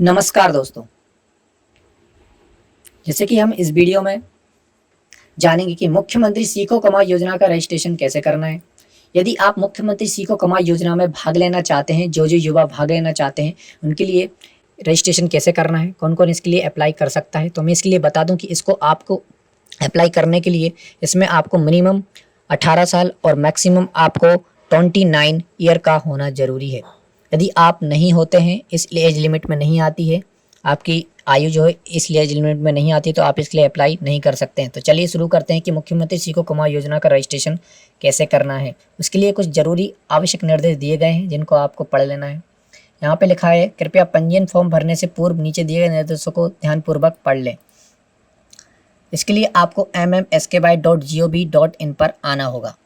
नमस्कार दोस्तों। जैसे कि हम इस वीडियो में जानेंगे कि मुख्यमंत्री सीखो कमाओ योजना का रजिस्ट्रेशन कैसे करना है। यदि आप मुख्यमंत्री सीखो कमाओ योजना में भाग लेना चाहते हैं, जो युवा भाग लेना चाहते हैं उनके लिए रजिस्ट्रेशन कैसे करना है, कौन कौन इसके लिए अप्लाई कर सकता है, तो मैं इसके लिए बता दूं कि इसको आपको अप्लाई करने के लिए इसमें आपको मिनिमम 18 साल और मैक्सिमम आपको 29 ईयर का होना ज़रूरी है। यदि आप नहीं होते हैं, इस एज लिमिट में नहीं आती है, आपकी आयु जो है इस एज लिमिट में नहीं आती, तो आप इसके लिए अप्लाई नहीं कर सकते हैं। तो चलिए शुरू करते हैं कि मुख्यमंत्री सीखो कमाओ योजना का रजिस्ट्रेशन कैसे करना है। उसके लिए कुछ ज़रूरी आवश्यक निर्देश दिए गए हैं जिनको आपको पढ़ लेना है। यहाँ पे लिखा है, कृपया पंजीयन फॉर्म भरने से पूर्व नीचे दिए गए निर्देशों को ध्यानपूर्वक पढ़ लें। इसके लिए आपको mmskby.gov.in पर आना होगा।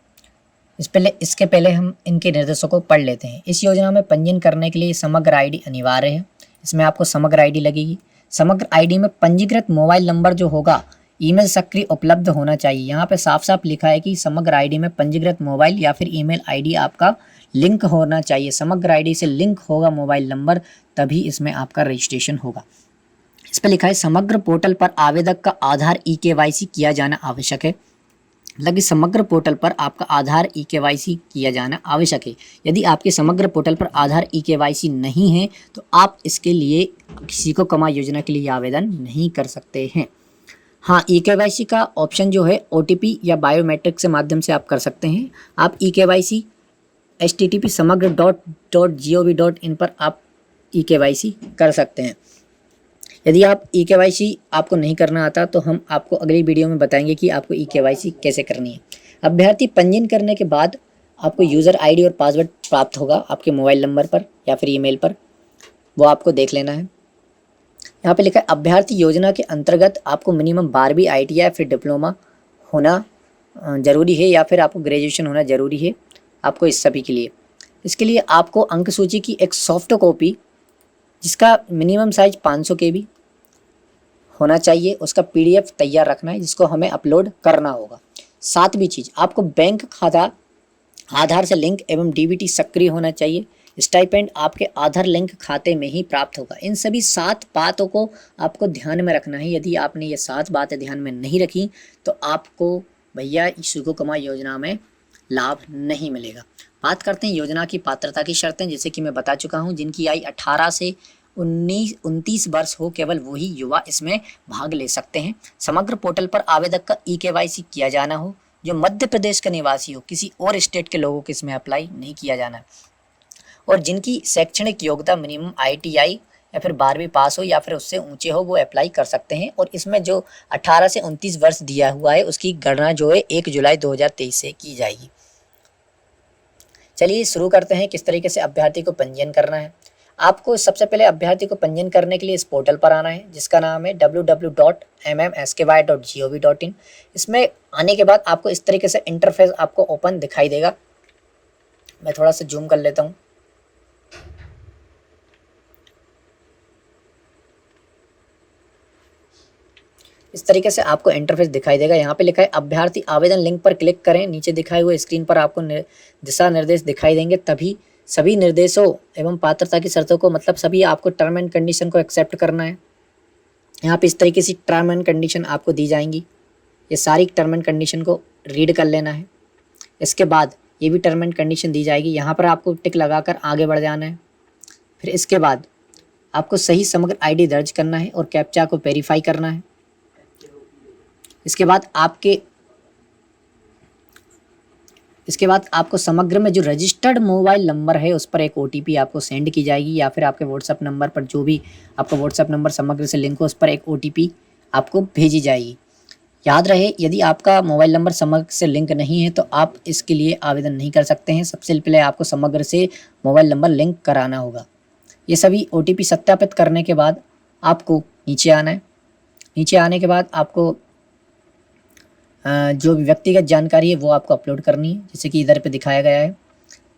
इसके पहले हम इनके निर्देशों को पढ़ लेते हैं। इस योजना में पंजीयन करने के लिए समग्र आईडी अनिवार्य है। इसमें आपको समग्र आईडी लगेगी। समग्र आईडी में पंजीकृत मोबाइल नंबर जो होगा ईमेल सक्रिय उपलब्ध होना चाहिए। यहाँ पे साफ साफ लिखा है कि समग्र आईडी में पंजीकृत मोबाइल या फिर ईमेल आईडी आपका लिंक होना चाहिए। समग्र आईडी से लिंक होगा मोबाइल नंबर, तभी इसमें आपका रजिस्ट्रेशन होगा। इस पर लिखा है, समग्र पोर्टल पर आवेदक का आधार ई-केवाईसी किया जाना आवश्यक है। मतलब कि समग्र पोर्टल पर आपका आधार ई-केवाईसी किया जाना आवश्यक है। यदि आपके समग्र पोर्टल पर आधार ई-केवाईसी नहीं है तो आप इसके लिए सीखो कमाओ योजना के लिए आवेदन नहीं कर सकते हैं। हाँ, ई-केवाईसी का ऑप्शन जो है OTP या बायोमेट्रिक से माध्यम से आप कर सकते हैं। आप ई-केवाईसी http://samagr.gov.in पर आप ई-केवाईसी कर सकते हैं। यदि आप ई-केवाईसी आपको नहीं करना आता तो हम आपको अगली वीडियो में बताएंगे कि आपको ई-केवाईसी कैसे करनी है। अभ्यर्थी पंजीयन करने के बाद आपको यूज़र आईडी और पासवर्ड प्राप्त होगा आपके मोबाइल नंबर पर या फिर ईमेल पर, वो आपको देख लेना है। यहाँ पे लिखा है, अभ्यर्थी योजना के अंतर्गत आपको मिनिमम 12वीं ITI या फिर डिप्लोमा होना ज़रूरी है या फिर आपको ग्रेजुएशन होना ज़रूरी है आपको इस सभी के लिए। इसके लिए आपको अंक सूची की एक सॉफ्ट कॉपी जिसका मिनिमम साइज 500 KB होना चाहिए, उसका PDF तैयार रखना है जिसको हमें अपलोड करना होगा। सातवीं चीज़, आपको बैंक खाता आधार से लिंक एवं DBT सक्रिय होना चाहिए। स्टाइपेंड आपके आधार लिंक खाते में ही प्राप्त होगा। इन सभी 7 बातों को आपको ध्यान में रखना है। यदि आपने ये 7 बातें ध्यान में नहीं रखी तो आपको भैया सीखो कमाओ योजना में लाभ नहीं मिलेगा। बात करते हैं योजना की पात्रता की शर्तें। जैसे कि मैं बता चुका हूँ, जिनकी आयु 18 से 29 वर्ष हो, केवल वही युवा इसमें भाग ले सकते हैं। समग्र पोर्टल पर आवेदक का ई-केवाईसी किया जाना हो। जो मध्य प्रदेश का निवासी हो, किसी और स्टेट के लोगों को इसमें अप्लाई नहीं किया जाना है। और जिनकी शैक्षणिक योग्यता मिनिमम ITI या फिर 12वीं पास हो या फिर उससे ऊंचे हो, वो अप्लाई कर सकते हैं। और इसमें जो 18 से 29 वर्ष दिया हुआ है उसकी गणना जो है 1 जुलाई 2023 से की जाएगी। चलिए शुरू करते हैं किस तरीके से अभ्यर्थी को पंजीयन करना है। आपको सबसे पहले अभ्यर्थी को पंजीयन करने के लिए इस पोर्टल पर आना है जिसका नाम है www.mmskby.gov.in। इसमें आने के बाद आपको इस तरीके से इंटरफेस आपको ओपन दिखाई देगा। मैं थोड़ा सा जूम कर लेता हूँ। इस तरीके से आपको इंटरफेस दिखाई देगा। यहाँ पे लिखा है, अभ्यर्थी आवेदन लिंक पर क्लिक करें। नीचे दिखाए हुए स्क्रीन पर आपको दिशा निर्देश दिखाई देंगे। तभी सभी निर्देशों एवं पात्रता की शर्तों को, मतलब सभी आपको टर्म एंड कंडीशन को एक्सेप्ट करना है। यहाँ पे इस तरीके से टर्म एंड कंडीशन आपको दी जाएंगी। ये सारी टर्म एंड कंडीशन को रीड कर लेना है। इसके बाद ये भी टर्म एंड कंडीशन दी जाएगी। यहाँ पर आपको टिक लगाकर आगे बढ़ जाना है। फिर इसके बाद आपको सही समग्र ID दर्ज करना है और कैप्चा को वेरीफाई करना है। इसके बाद आपको समग्र में जो रजिस्टर्ड मोबाइल नंबर है उस पर एक OTP आपको सेंड की जाएगी, या फिर आपके व्हाट्सएप नंबर पर, जो भी आपका व्हाट्सएप नंबर समग्र से लिंक हो, उस पर एक OTP आपको भेजी जाएगी। याद रहे, यदि आपका मोबाइल नंबर समग्र से लिंक नहीं है तो आप इसके लिए आवेदन नहीं कर सकते हैं। सबसे पहले आपको समग्र से मोबाइल नंबर लिंक कराना होगा। ये सभी OTP सत्यापित करने के बाद आपको नीचे आना है। नीचे आने के बाद आपको जो भी व्यक्तिगत जानकारी है वो आपको अपलोड करनी है, जैसे कि इधर पे दिखाया गया है।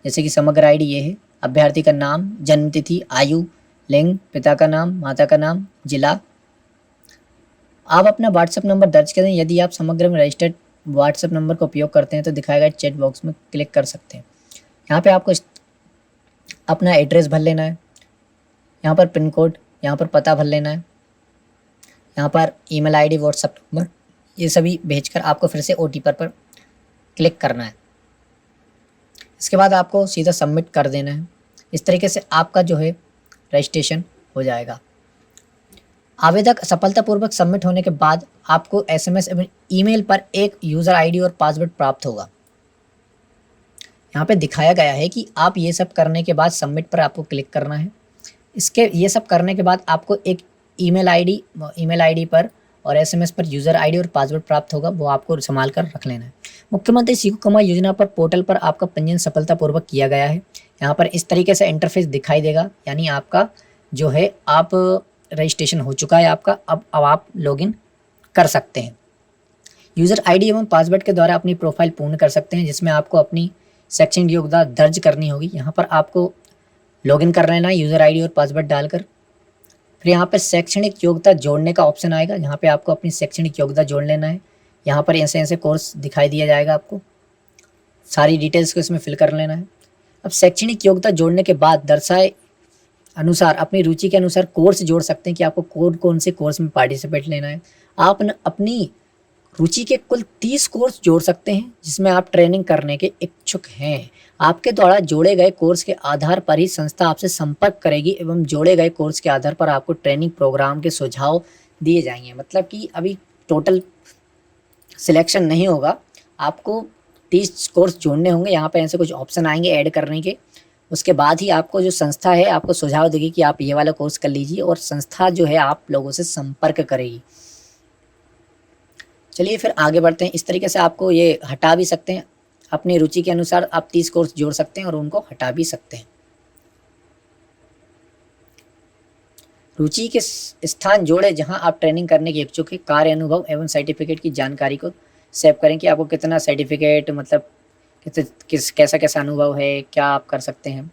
जैसे कि समग्र ID ये है, अभ्यर्थी का नाम, जन्म तिथि, आयु, लिंग, पिता का नाम, माता का नाम, जिला। आप अपना व्हाट्सएप नंबर दर्ज करें। यदि आप समग्र में रजिस्टर्ड व्हाट्सएप नंबर का उपयोग करते हैं तो दिखाया गया चैट बॉक्स में क्लिक कर सकते हैं। यहाँ पे आपको अपना एड्रेस भर लेना है। यहाँ पर पिन कोड यहाँ पर पता भर लेना है, यहाँ पर ईमेल आईडी, व्हाट्सएप नंबर, ये सभी भेजकर आपको फिर से OTP पर क्लिक करना है। इसके बाद आपको सीधा सबमिट कर देना है। इस तरीके से आपका जो है रजिस्ट्रेशन हो जाएगा। आवेदक सफलतापूर्वक सबमिट होने के बाद आपको SMS एवं ईमेल पर एक यूज़र ID और पासवर्ड प्राप्त होगा। यहाँ पे दिखाया गया है कि आप ये सब करने के बाद सबमिट पर आपको क्लिक करना है। ये सब करने के बाद आपको एक ईमेल आईडी पर और SMS पर यूज़र ID और पासवर्ड प्राप्त होगा, वो आपको संभाल कर रख लेना है। मुख्यमंत्री सीखो कमाओ योजना पर पोर्टल पर आपका पंजीयन सफलतापूर्वक किया गया है। यहाँ पर इस तरीके से इंटरफेस दिखाई देगा, यानी आपका जो है आप रजिस्ट्रेशन हो चुका है आपका। अब आप लॉगिन कर सकते हैं। यूज़र ID एवं पासवर्ड के द्वारा अपनी प्रोफाइल पूर्ण कर सकते हैं, जिसमें आपको अपनी शैक्षणिक योग्यता दर्ज करनी होगी। यहाँ पर आपको लॉगिन कर लेना है यूज़र ID और पासवर्ड डालकर। फिर यहाँ पर शैक्षणिक योग्यता जोड़ने का ऑप्शन आएगा, यहाँ पे आपको अपनी शैक्षणिक योग्यता जोड़ लेना है। यहाँ पर ऐसे कोर्स दिखाई दिया जाएगा, आपको सारी डिटेल्स को इसमें फिल कर लेना है। अब शैक्षणिक योग्यता जोड़ने के बाद दर्शाए अनुसार अपनी रुचि के अनुसार कोर्स जोड़ सकते हैं कि आपको कौन से कोर्स में पार्टिसिपेट लेना है। आप अपनी रुचि के कुल 30 कोर्स जोड़ सकते हैं जिसमें आप ट्रेनिंग करने के इच्छुक हैं। आपके द्वारा जोड़े गए कोर्स के आधार पर ही संस्था आपसे संपर्क करेगी एवं जोड़े गए कोर्स के आधार पर आपको ट्रेनिंग प्रोग्राम के सुझाव दिए जाएंगे। मतलब कि अभी टोटल सिलेक्शन नहीं होगा, आपको 30 कोर्स जोड़ने होंगे। यहाँ पर ऐसे कुछ ऑप्शन आएंगे ऐड करने के, उसके बाद ही आपको जो संस्था है आपको सुझाव देगी कि आप ये वाला कोर्स कर लीजिए और संस्था जो है आप लोगों से संपर्क करेगी। चलिए फिर आगे बढ़ते हैं। इस तरीके से आपको ये हटा भी सकते हैं, अपनी रुचि के अनुसार आप 30 कोर्स जोड़ सकते हैं और उनको हटा भी सकते हैं। रुचि के स्थान जोड़े जहां आप ट्रेनिंग करने के इच्छुक हैं। कार्य अनुभव एवं सर्टिफिकेट की जानकारी को सेव करें कि आपको कितना सर्टिफिकेट, मतलब कैसा अनुभव है, क्या आप कर सकते हैं।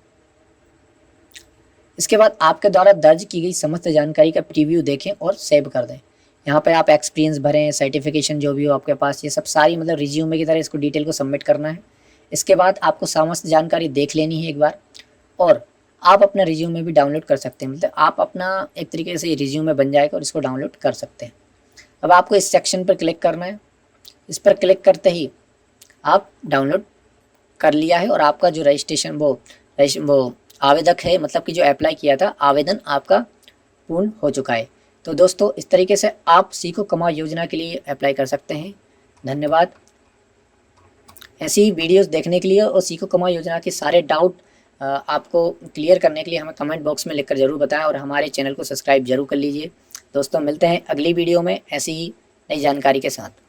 इसके बाद आपके द्वारा दर्ज की गई समस्त जानकारी का प्रीव्यू देखें और सेव कर दें। यहाँ पे आप एक्सपीरियंस भरें, सर्टिफिकेशन जो भी हो आपके पास, ये सब सारी मतलब रिज्यूमे की तरह इसको डिटेल को सबमिट करना है। इसके बाद आपको समस्त जानकारी देख लेनी है एक बार, और आप अपना रिज्यूमे भी डाउनलोड कर सकते हैं। मतलब आप अपना एक तरीके से रिज्यूमे बन जाएगा और इसको डाउनलोड कर सकते हैं। अब आपको इस सेक्शन पर क्लिक करना है। इस पर क्लिक करते ही आप डाउनलोड कर लिया है और आपका जो रजिस्ट्रेशन वो आवेदक है, मतलब कि जो अप्लाई किया था, आवेदन आपका पूर्ण हो चुका है। तो दोस्तों इस तरीके से आप सीखो कमाओ योजना के लिए अप्लाई कर सकते हैं। धन्यवाद। ऐसी वीडियोस देखने के लिए और सीखो कमाओ योजना के सारे डाउट आपको क्लियर करने के लिए हमें कमेंट बॉक्स में लिखकर ज़रूर बताएं और हमारे चैनल को सब्सक्राइब जरूर कर लीजिए। दोस्तों मिलते हैं अगली वीडियो में ऐसी ही नई जानकारी के साथ।